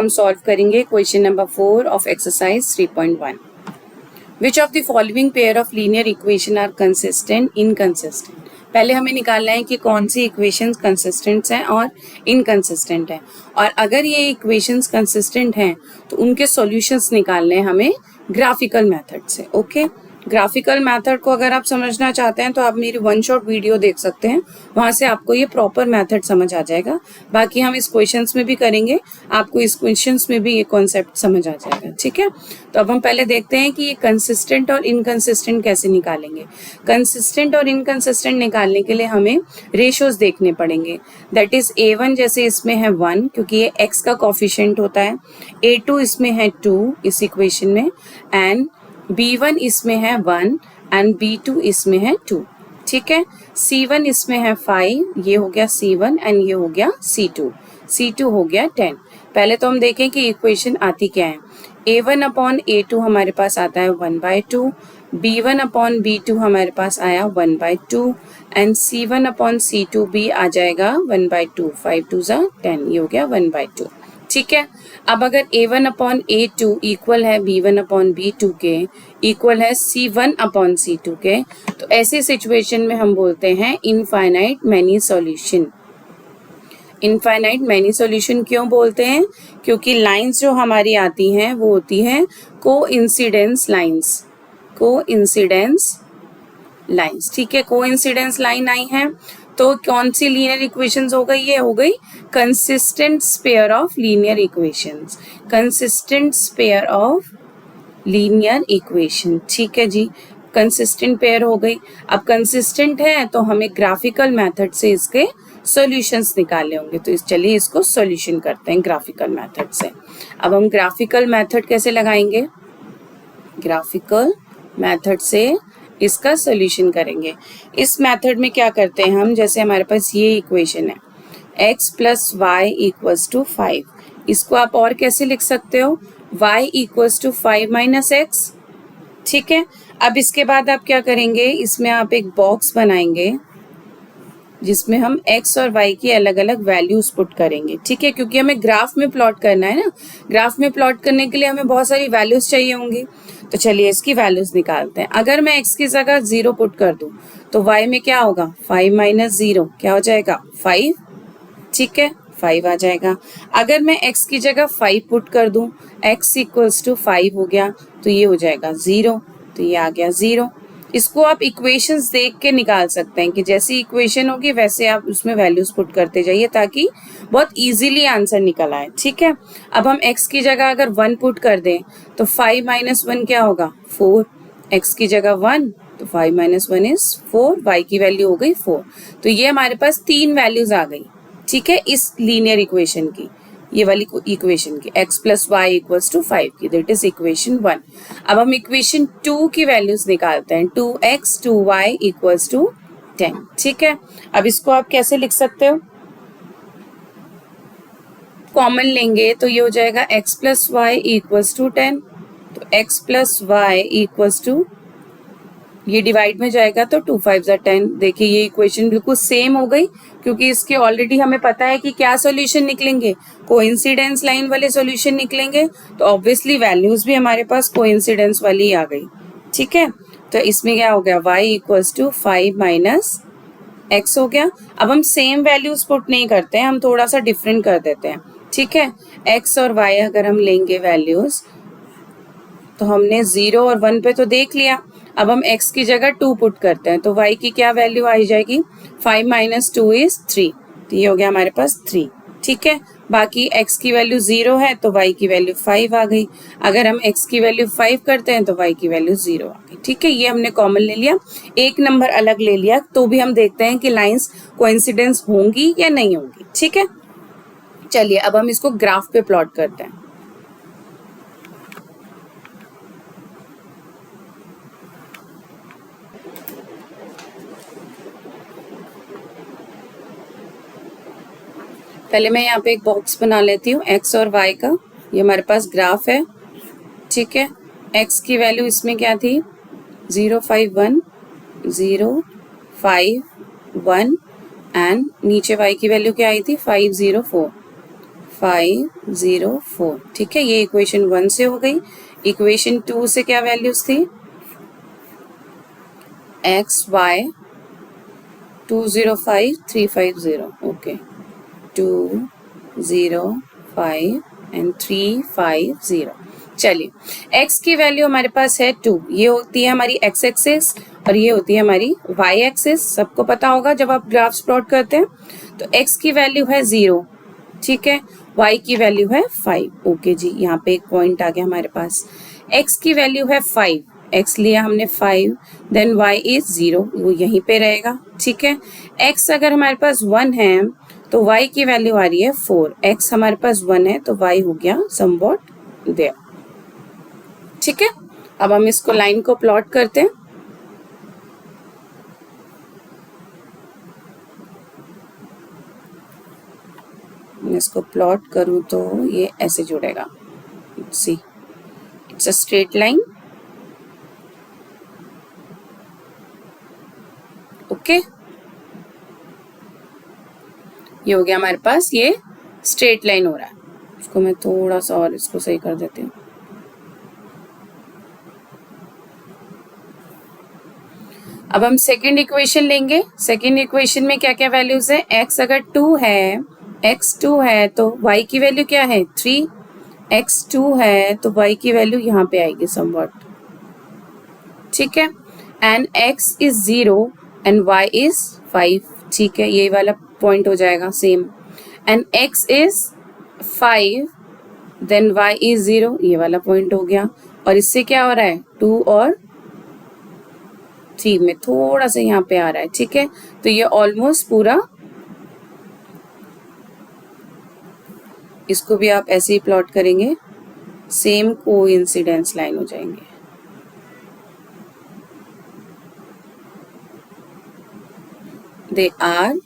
हम सॉल्व करेंगे question number 4 of exercise 3.1. Which of the following pair of linear equation are consistent inconsistent. पहले हमें निकालना है कि कौन सी इक्वेशंस कंसिस्टेंट हैं और इनकंसिस्टेंट हैं, और अगर ये इक्वेशंस कंसिस्टेंट हैं तो उनके सॉल्यूशंस निकालने हैं हमें ग्राफिकल मेथड से. ओके, ग्राफिकल मेथड को अगर आप समझना चाहते हैं तो आप मेरी वन शॉट वीडियो देख सकते हैं, वहाँ से आपको ये प्रॉपर मेथड समझ आ जाएगा. बाकी हम इस क्वेश्चंस में भी करेंगे, आपको इस क्वेश्चंस में भी ये कॉन्सेप्ट समझ आ जाएगा. ठीक है, तो अब हम पहले देखते हैं कि ये कंसिस्टेंट और इनकंसिस्टेंट कैसे निकालेंगे. कंसिस्टेंट और इनकंसिस्टेंट निकालने के लिए हमें रेशियोज देखने पड़ेंगे. दैट इज A1 जैसे इसमें है 1 क्योंकि ये x का कॉफिशिएंट होता है, A2 इसमें है 2 इस इक्वेशन में, एंड B1 इसमें है 1 एंड B2 इसमें है 2. ठीक है, C1 इसमें है 5, ये हो गया C1 एंड ये हो गया C2 हो गया 10. पहले तो हम देखें कि इक्वेशन आती क्या है. A1 अपॉन A2 हमारे पास आता है 1/2, B1 अपॉन B2 हमारे पास आया 1/2 एंड C1 अपॉन C2 भी आ जाएगा 1/2. 5 2 10, ये हो गया 1/2. ठीक है, अब अगर A1 अपॉन A2 इक्वल है B1 अपॉन B2 के, इक्वल है C1 अपॉन C2 के, तो ऐसी सिचुएशन में हम बोलते हैं infinite many solution. Infinite many solution क्यों बोलते हैं? क्योंकि लाइंस जो हमारी आती हैं वो होती हैं कोइंसिडेंस लाइंस. ठीक है, कोइंसिडेंस लाइन आई है तो कौन सी लीनियर इक्वेशंस हो गई? ये हो गई consistent pair of linear equations. ठीक है जी, कंसिस्टेंट पेयर हो गई. अब कंसिस्टेंट है तो हमें ग्राफिकल मेथड से इसके सॉल्यूशंस निकालने होंगे. तो चलिए इसको सॉल्यूशन करते हैं ग्राफिकल मेथड से. अब हम ग्राफिकल मेथड कैसे लगाएंगे? ग्राफिकल मेथड से इसका सॉल्यूशन करेंगे. इस मेथड में क्या करते हैं हम, जैसे हमारे पास ये इक्वेशन है x plus y equals to 5. इसको आप और कैसे लिख सकते हो? y equals to 5 minus x. ठीक है, अब इसके बाद आप क्या करेंगे, इसमें आप एक बॉक्स बनाएंगे जिसमें हम x और y की अलग अलग वैल्यूज पुट करेंगे. ठीक है, क्योंकि हमें ग्राफ में प्लॉट करना है ना. ग्राफ में प्लॉट करने के लिए हमें बहुत सारी वैल्यूज चाहिए होंगी. तो चलिए इसकी वैल्यूज निकालते हैं. अगर मैं x की जगह 0 पुट कर दूं तो y में क्या होगा? 5 माइनस 0 क्या हो जाएगा? 5. ठीक है, 5 आ जाएगा. अगर मैं x की जगह 5 पुट कर दूं, x इक्वल्स टू 5 हो गया, तो ये हो जाएगा 0, तो ये आ गया 0. इसको आप इक्वेशंस देख के निकाल सकते हैं कि जैसी इक्वेशन होगी वैसे आप उसमें वैल्यूज पुट करते जाइए ताकि बहुत इजीली आंसर निकल आए. ठीक है, अब हम x की जगह अगर 1 पुट कर दें तो 5 माइनस 1 क्या होगा? 4. x की जगह 1 तो 5 माइनस 1 इज 4, y की वैल्यू हो गई 4. तो ये हमारे पास 3 वैल्यूज आ गई. ठीक है, इस लीनियर इक्वेशन की, ये वाली इक्वेशन की x plus y equals to 5 की, दैट इज इक्वेशन 1. अब हम इक्वेशन 2 की वैल्यूज निकालते हैं. 2x 2y equals to 10. ठीक है, अब इसको आप कैसे लिख सकते हो? कॉमन लेंगे तो ये हो जाएगा x plus y equals to 10. तो x plus y equals to, ये डिवाइड में जाएगा तो 2 5 10. देखिए ये इक्वेशन बिल्कुल सेम हो गई क्योंकि इसके ऑलरेडी हमें पता है कि क्या सॉल्यूशन निकलेंगे, कोइंसिडेंस लाइन वाले सॉल्यूशन निकलेंगे. तो ऑब्वियसली वैल्यूज भी हमारे पास कोइंसिडेंस वाली आ गई. ठीक है, तो इसमें क्या हो गया? y equals to 5 minus x हो गया. अब हम सेम वैल्यूज पुट नहीं करते हैं, हम थोड़ा सा डिफरेंट कर देते हैं. ठीक है, x और y अगर हम लेंगे वैल्यूज तो हमने 0 और 1 पे तो देख लिया. अब हम x की जगह 2 पुट करते हैं तो y की क्या वैल्यू आ जाएगी? 5 माइनस 2 इज 3, तो ये हो गया हमारे पास 3. ठीक है, बाकी x की वैल्यू 0 है तो y की वैल्यू 5 आ गई. अगर हम x की वैल्यू 5 करते हैं तो y की वैल्यू 0 आ गई. ठीक है, ये हमने कॉमन ले लिया, एक नंबर अलग ले लिया, तो भी हम देखते हैं कि लाइंस कोइंसिडेंस होंगी या नहीं होंगी. ठीक है, चलिए अब हम इसको ग्राफ पे प्लॉट करते हैं. पहले मैं यहाँ पे एक बॉक्स बना लेती हूँ x और y का. ये हमारे पास ग्राफ है. ठीक है, x की वैल्यू इसमें क्या थी? 0 5 1 0 5 1 एंड नीचे y की वैल्यू क्या आई थी? 5 0 4. 504। ठीक है, ये इक्वेशन 1 से हो गई। इक्वेशन 2 से क्या वैल्यूज थी? X y 205350। Okay, 205 and 350। चलिए, x की वैल्यू हमारे पास है 2। ये होती है हमारी x एक्सिस और ये होती है हमारी y एक्सिस। सबको पता होगा जब आप ग्राफ्स प्लॉट करते हैं। तो x की वैल्यू है 0, ठीक है, y की वैल्यू है 5। ओके जी, यहाँ पे एक पॉइंट आ गया हमारे पास। x की वैल्यू है 5, x लिया हमने 5, देन y इज 0, वो यहीं पे रहेगा। ठीक है, x अगर हमारे पास 1 है तो y की वैल्यू आ रही है 4। x हमारे पास 1 है तो y हो गया समवॉट देयर। ठीक है, अब हम इसको लाइन को प्लॉट करते हैं। मैं इसको प्लॉट करूं तो ये ऐसे जुड़ेगा। See, it's a straight line. Okay, ये हो गया हमारे पास, ये स्ट्रेट लाइन हो रहा है। इसको मैं थोड़ा सा और इसको सही कर देती हूँ। अब हम सेकेंड इक्वेशन लेंगे। सेकेंड इक्वेशन में क्या क्या वैल्यूज है? x अगर 2 है, x 2 है तो y की वैल्यू क्या है? 3। x 2 है तो y की वैल्यू यहाँ पे आएगी समवॉट। ठीक है, and x is 0 and y is 5। ठीक है, ये वाला पॉइंट हो जाएगा same. And x is 5 then y is 0, ये वाला पॉइंट हो गया। और इससे क्या हो रहा है? 2 और 3 में थोड़ा सा यहाँ पे आ रहा है। ठीक है, तो ये ऑलमोस्ट पूरा, इसको भी आप ऐसे ही प्लॉट करेंगे, सेम कोइंसिडेंस लाइन हो जाएंगे। They are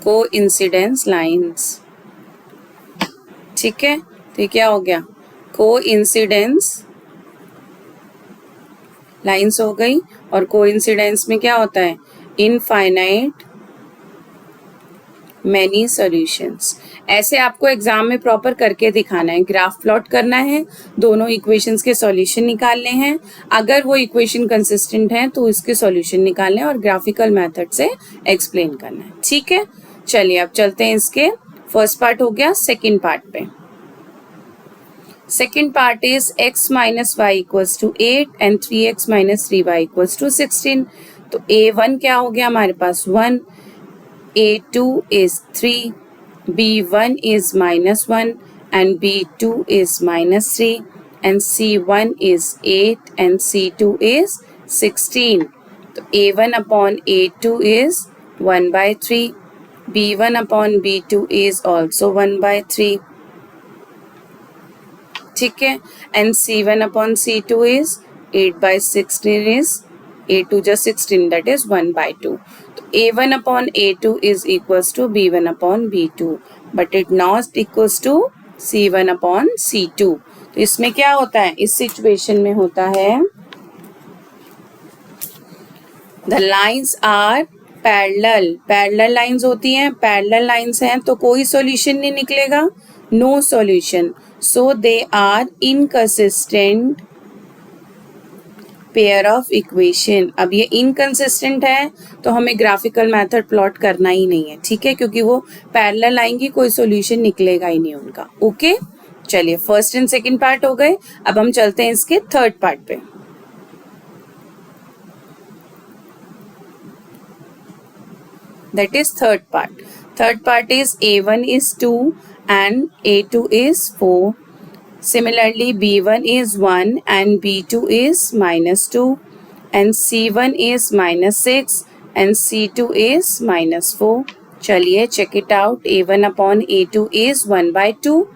coincidence lines. ठीक है, तो ये क्या हो गया? कोइंसिडेंस लाइंस हो गई। और कोइंसिडेंस में क्या होता है? Infinite many solutions. ऐसे आपको एग्जाम में प्रॉपर करके दिखाना है। ग्राफ प्लॉट करना है, दोनों इक्वेशंस के सॉल्यूशन निकालने हैं। अगर वो इक्वेशन कंसिस्टेंट है तो इसके सॉल्यूशन निकालने हैं और ग्राफिकल मेथड से एक्सप्लेन करना है। ठीक है, चलिए अब चलते हैं इसके। फर्स्ट पार्ट हो गया, सेकेंड पार्ट पे। Second part is x minus y equals to 8 and 3x minus 3y equals to 16। तो a1 क्या हो गया हमारे पास? 1, a2 is 3, b1 is -1 and b2 is -3 and c1 is 8 and c2 is 16. तो a1 upon a2 is 1/3, b1 upon b2 is also 1/3. ठीक है, and c1 upon c2 is 8/16 is a2 just 16, that is 1/2. तो a1 upon a2 is equals to b1 upon b2, but it not equals to c1 upon c2. तो इसमें क्या होता है? इस situation में होता है the lines are parallel. Parallel lines होती हैं, पैरेलल लाइंस हैं तो कोई सॉल्यूशन नहीं निकलेगा, no solution. So they are inconsistent pair of equation. अब ये इनकंसिस्टेंट है तो हमें ग्राफिकल मेथड प्लॉट करना ही नहीं है। ठीक है, क्योंकि वो पैरेलल आएंगी, कोई सॉल्यूशन निकलेगा ही नहीं उनका। ओके, चलिए फर्स्ट एंड सेकंड पार्ट हो गए। अब हम चलते हैं इसके थर्ड पार्ट पे। That is third part. Third part is a1 is 2 and a2 is 4. Similarly, b1 is 1 and b2 is -2 and c1 is -6 and c2 is -4. चलिए check it out. a1 upon a2 is 1/2.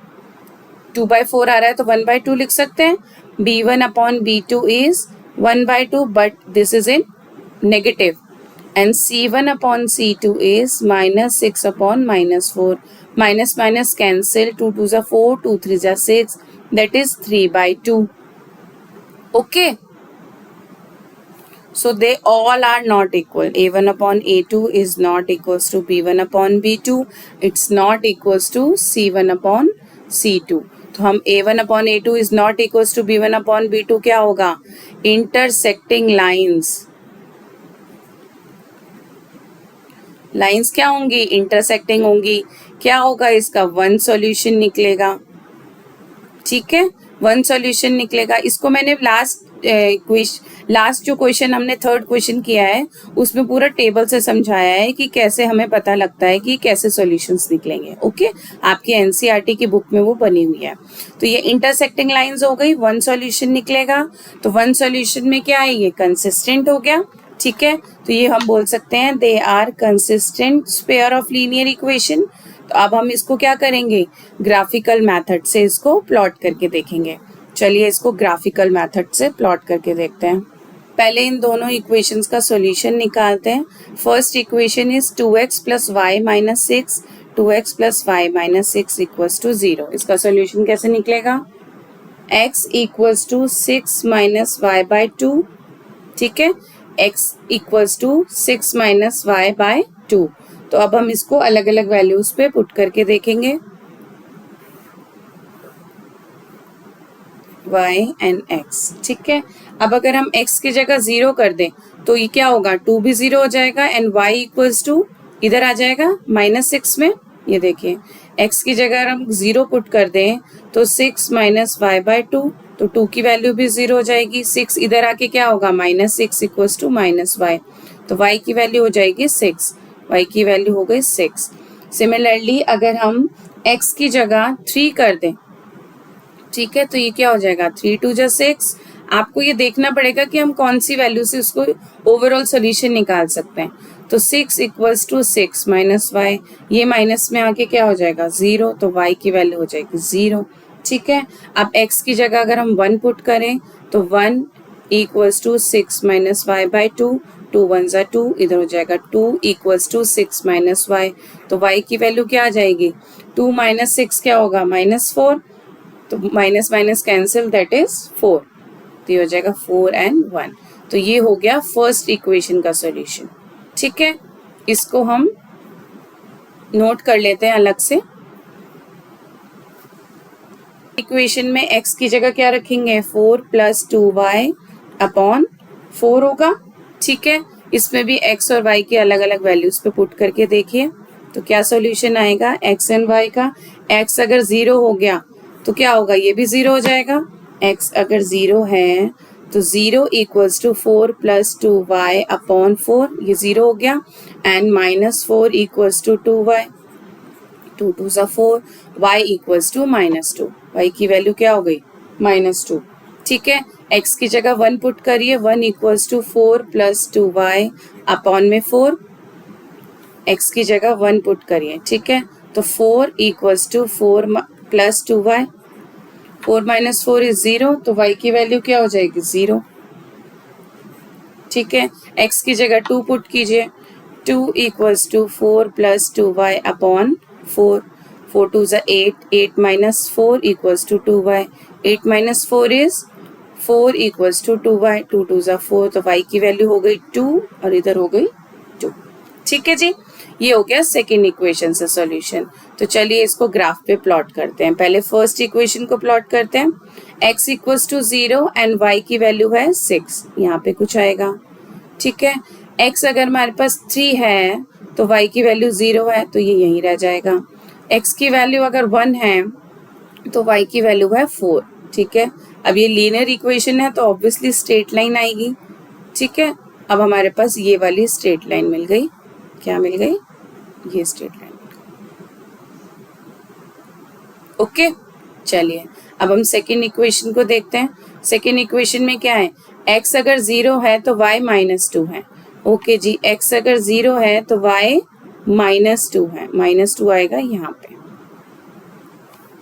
2/4 आ रहा है तो 1/2 लिख सकते हैं. b1 upon b2 is 1/2, but this is in negative. And c1 upon c2 is -6 upon -4. Minus minus cancel, 2 2s are 4, 2 3s are 6, that is 3/2. Okay, So they all are not equal. A1 upon A2 is not equals to B1 upon B2. It's not equals to C1 upon C2. तो हम A1 upon A2 is not equals to B1 upon B2 क्या होगा? Intersecting lines. Lines क्या होंगी? Intersecting होंगी. क्या होगा इसका? वन सॉल्यूशन निकलेगा. ठीक है, वन सॉल्यूशन निकलेगा. इसको मैंने लास्ट जो क्वेश्चन हमने थर्ड क्वेश्चन किया है उसमें पूरा टेबल से समझाया है कि कैसे हमें पता लगता है कि कैसे सॉल्यूशंस निकलेंगे. ओके, आपकी एनसीईआरटी की बुक में वो बनी हुई है. तो ये इंटरसेक्टिंग लाइंस हो गई, वन सॉल्यूशन निकलेगा. तो वन सॉल्यूशन में क्या है? ये कंसिस्टेंट हो गया. ठीक है, तो ये हम बोल सकते हैं they are consistent pair of linear equation. तो अब हम इसको क्या करेंगे? ग्राफिकल मेथड से इसको प्लॉट करके देखेंगे. चलिए इसको ग्राफिकल मेथड से प्लॉट करके देखते हैं. पहले इन दोनों इक्वेशंस का सॉल्यूशन निकालते हैं. First equation is 2x plus y minus 6. 2x plus y minus 6 equals to 0. इसका सॉल्यूशन कैसे निकलेगा? x equals to 6 minus y by 2. ठीक है, x equals to 6 minus y by 2. तो अब हम इसको अलग अलग वैल्यूज पे पुट करके देखेंगे. y and x. ठीक है, अब अगर हम x की जगह 0 कर दें तो ये क्या होगा? 2 भी 0 हो जाएगा एंड y इक्वल्स टू इधर आ जाएगा -6 में. ये देखिए, x की जगह अगर हम 0 पुट कर दें तो 6 माइनस वाई बाई 2. तो 2 की वैल्यू भी 0 हो जाएगी. 6 इधर आके क्या होगा? -6 इक्वल्स टू माइनस वाई. तो y की वैल्यू हो जाएगी 6. y की वैल्यू हो गई 6. सिमिलरली अगर हम x की जगह 3 कर दें, ठीक है, तो ये क्या हो जाएगा? 3 2 जा 6. आपको ये देखना पड़ेगा कि हम कौन सी वैल्यू से उसको ओवरऑल सोल्यूशन निकाल सकते हैं. तो 6 इक्वल्स टू 6 माइनस वाई. ये माइनस में आके क्या हो जाएगा? 0. तो y की वैल्यू हो जाएगी 0. ठीक है, अब x की जगह अगर हम 1 पुट करें तो 1 equals to 6 minus y by 2. 2 1 जा 2, इधर हो जाएगा 2 इक्वल्स टू 6 माइनस वाई. तो y की वैल्यू क्या आ जाएगी? 2 माइनस 6 क्या होगा? -4. तो minus minus cancel, that is 4. तो ये हो जाएगा 4 एंड 1. तो ये हो गया फर्स्ट इक्वेशन का सॉल्यूशन. ठीक है, इसको हम नोट कर लेते हैं अलग से. इक्वेशन में x की जगह क्या रखेंगे? 4 प्लस 2y अपॉन 4 होगा. ठीक है, इसमें भी x और y के अलग अलग वैल्यूज पे पुट करके देखिए तो क्या सॉल्यूशन आएगा x एंड y का. x अगर 0 हो गया तो क्या होगा? ये भी 0 हो जाएगा. x अगर 0 है तो 0 equals to 4 plus 2y upon 4. ये 0 हो गया. And -4 equals to 2y. 2 2 जा 4. y equals to -2. y की वैल्यू क्या हो गई? -2. ठीक है, x की जगह 1 पुट करिए. 1 equals to 4 plus 2y upon में 4. x की जगह 1 पुट करिए. ठीक है, तो 4 equals to 4 plus 2y. 4 minus 4 is 0. तो y की वैल्यू क्या हो जाएगी? 0. ठीक है, x की जगह 2 पुट कीजिए. 2 equals to 4 plus 2y upon 4. 4 2 जा 8. 8 minus 4 equals to 2y. 8 minus 4 is 4 equals to 2y. 2 2 जा 4. तो y की वैल्यू हो गई 2 और इधर हो गई 2. ठीक है जी, ये हो गया सेकेंड इक्वेशन से सॉल्यूशन. तो चलिए इसको ग्राफ पे प्लॉट करते हैं. पहले फर्स्ट इक्वेशन को प्लॉट करते हैं. x equals to 0 and y की वैल्यू है 6. यहाँ पे कुछ आएगा. ठीक है, x अगर हमारे पास 3 है तो y की वैल्यू 0 है तो ये यहीं रह जाएगा. x की वैल्यू अगर 1 है तो y की वैल्यू है 4. ठीक है, अब ये लीनियर इक्वेशन है तो ऑब्वियसली स्ट्रेट लाइन आएगी. ठीक है, अब हमारे पास ये वाली स्ट्रेट लाइन मिल गई. क्या मिल गई? ये स्ट्रेट लाइन. ओके, चलिए अब हम सेकेंड इक्वेशन को देखते हैं. सेकेंड इक्वेशन में क्या है? x अगर 0 है तो y -2 है. ओके जी, x अगर 0 है तो y -2 है. -2 आएगा यहाँ पे.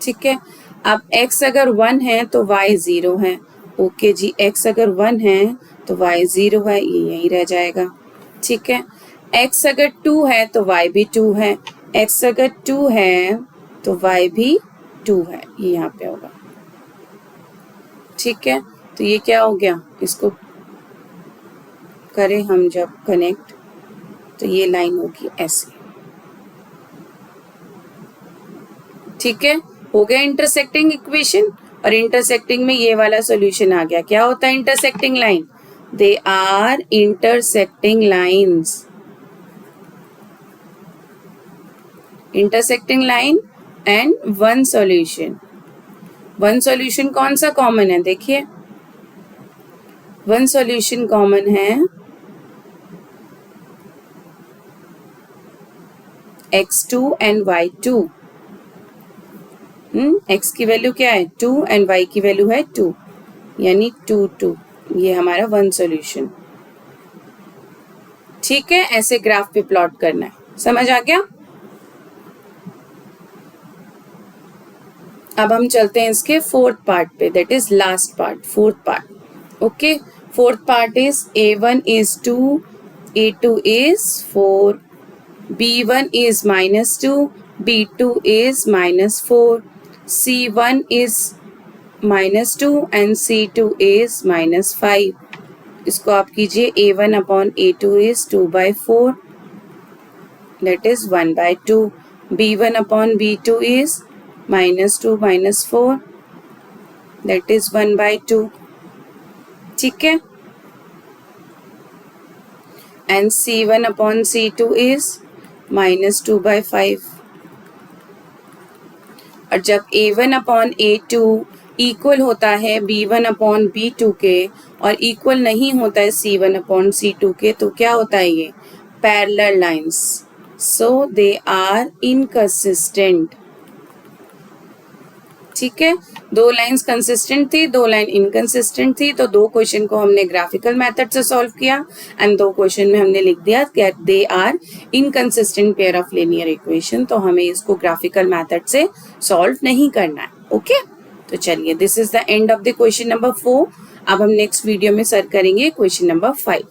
ठीक है, अब x अगर 1 है तो y 0 है. ओके जी, x अगर 1 है तो y 0 है. ये यहीं रह जाएगा. ठीक है, x अगर 2 है तो y भी 2 है. x अगर 2 है तो y भी 2 है. ये यहाँ पे होगा. ठीक है, तो ये क्या हो गया? इसको करें हम जब कनेक्ट, तो ये लाइन होगी ऐसे। ठीक है, हो गया इंटरसेक्टिंग इक्वेशन। और इंटरसेक्टिंग में ये वाला सॉल्यूशन आ गया। क्या होता है intersecting line? They are intersecting lines. Intersecting line and one solution. One solution कौन सा कॉमन है? देखिए, वन सॉल्यूशन कॉमन है x2 एंड y2। x की वैल्यू क्या है? 2 एंड y की वैल्यू है 2, यानी 2 2। ये हमारा वन सॉल्यूशन। ठीक है, ऐसे ग्राफ पे प्लॉट करना है। समझ आ गया? अब हम चलते हैं इसके फोर्थ पार्ट पे, that is last part, fourth part. Okay, fourth part is a1 is 2, a2 is 4, b1 is -2, b2 is -4, c1 is -2 and c2 is -5। इसको आप कीजिए, a1 upon a2 is 2/4, that is 1/2, b1 upon b2 is -2 - 4, that is 1/2। ठीक है, and c1 upon c2 is -2/5। और जब a1 upon a2 equal होता है b1 upon b2 के और इक्वल नहीं होता है c1 upon c2 के, तो क्या होता है? ये parallel lines, so they are inconsistent. ठीक है, दो लाइंस कंसिस्टेंट थी, दो लाइन इनकंसिस्टेंट थी, तो दो क्वेश्चन को हमने ग्राफिकल मेथड से सॉल्व किया एंड दो क्वेश्चन में हमने लिख दिया कि they are inconsistent pair of linear equation. तो हमें इसको ग्राफिकल मेथड से सॉल्व नहीं करना है। ओके, तो चलिए, this is the end of the question number 4। अब हम नेक्स्ट वीडियो में सर करेंगे क्वेश्चन नंबर 5।